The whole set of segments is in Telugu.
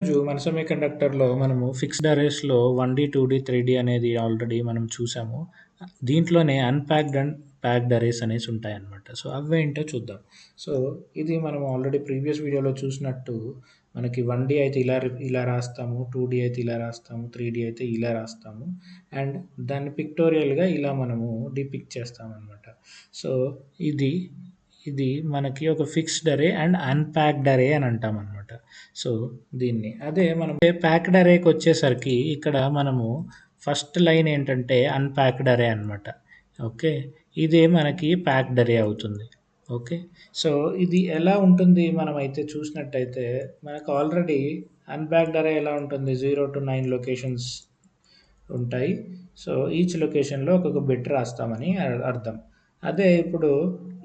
మన సెమీకండక్టర్‌లో మనము ఫిక్స్డ్ అరేస్‌లో 1D, 2D, 3D అనేది ఆల్రెడీ మనం చూసాము. దీంట్లోనే అన్‌ప్యాక్డ్ అండ్ ప్యాక్డ్ అరేస్ అనేసి ఉంటాయన్నమాట. సో, అవేంటో చూద్దాం. సో, ఇది మనం ఆల్రెడీ ప్రీవియస్ వీడియోలో చూసినట్టు మనకి 1D అయితే ఇలా రాస్తాము. 2D అయితే ఇలా రాస్తాము. 3D అయితే ఇలా రాస్తాము. అండ్ దాన్ని పిక్టోరియల్‌గా ఇలా మనము డిపిక్ట్ చేస్తామన్నమాట. సో, ఇది ఇది మనకి ఒక ఫిక్స్డ్ అరే అండ్ అన్‌ప్యాక్డ్ అరే అని అంటామన్నమాట. సో, దీన్ని. అదే మనం ప్యాక్డ్ అరేకొచ్చేసరికి ఇక్కడ మనము ఫస్ట్ లైన్ ఏంటంటే అన్‌ప్యాక్డ్ అరే అనమాట. ఓకే. ఇదే మనకి ప్యాక్డ్ అరే అవుతుంది. ఓకే. సో, ఇది ఎలా ఉంటుంది మనమైతే చూసినట్టయితే మనకు ఆల్రెడీ అన్‌ప్యాక్డ్ అరే ఎలా ఉంటుంది 0-9 లొకేషన్స్ ఉంటాయి. సో, ఈచ్ లొకేషన్‌లో ఒక్కొక్క బిట్ రాస్తామని అర్థం. అదే ఇప్పుడు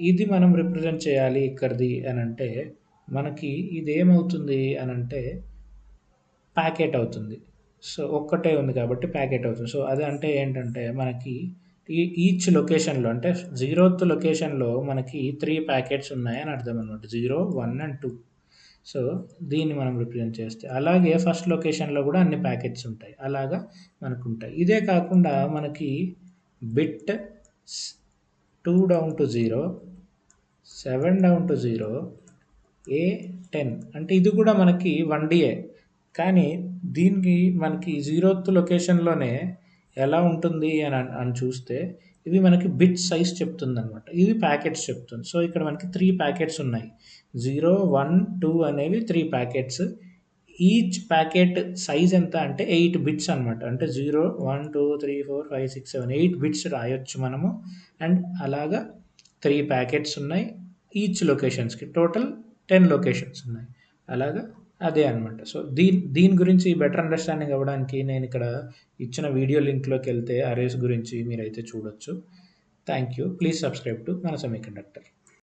ఇది మనం రిప్రజెంట్ చేయాలి ఇక్కడిది అనంటే మనకి ఇదేమవుతుంది అనంటే ప్యాకెట్ అవుతుంది. సో, ఒక్కటే ఉంది కాబట్టి ప్యాకెట్ అవుతుంది. సో, అది అంటే ఏంటంటే మనకి ఈచ్ లొకేషన్‌లో అంటే 0థ్ లొకేషన్‌లో మనకి 3 ప్యాకెట్స్ ఉన్నాయని అర్థం అనమాట. 0, 1 అండ్ 2. సో, దీన్ని మనం రిప్రజెంట్ చేస్తే. అలాగే ఫస్ట్ లొకేషన్‌లో గూడా అన్ని ప్యాకెట్స్ ఉంటాయి. అలాగా మనకుంటాయి. ఇదే కాకుండా మనకి బిట్ స్ 2 down to 0, 7 down to 0, A10 అంటే ఇది కూడా మనకి 1Dయే. కానీ దీనికి మనకి 0థ్ లొకేషన్‌లోనే ఎలా ఉంటుంది అని చూస్తే ఇవి మనకి బిట్ సైజ్ చెప్తుందనమాట. ఇది ప్యాకెట్స్ చెప్తుంది. సో, ఇక్కడ మనకి 3 ప్యాకెట్స్ ఉన్నాయి. 0, 1, 2 అనేవి 3 ప్యాకెట్స్. ఈచ్ ప్యాకెట్ సైజ్ ఎంత అంటే 8 బిట్స్ అనమాట. అంటే 0, 1, 2, 3, 4, 5, 6, 7, 8 బిట్స్ రాయొచ్చు మనము. అండ్ అలాగా 3 ప్యాకెట్స్ ఉన్నాయి. ఈచ్ లొకేషన్స్‌కి టోటల్ 10 లొకేషన్స్ ఉన్నాయి. అలాగా అదే అనమాట. సో, దీని గురించి బెటర్ అండర్‌స్టాండింగ్ అవ్వడానికి నేనిక్కడ ఇచ్చిన వీడియో లింక్‌లోకెళ్తే అరేస్ గురించి మీరైతే చూడొచ్చు. Thank you. Please subscribe to మన సెమీకండక్టర్.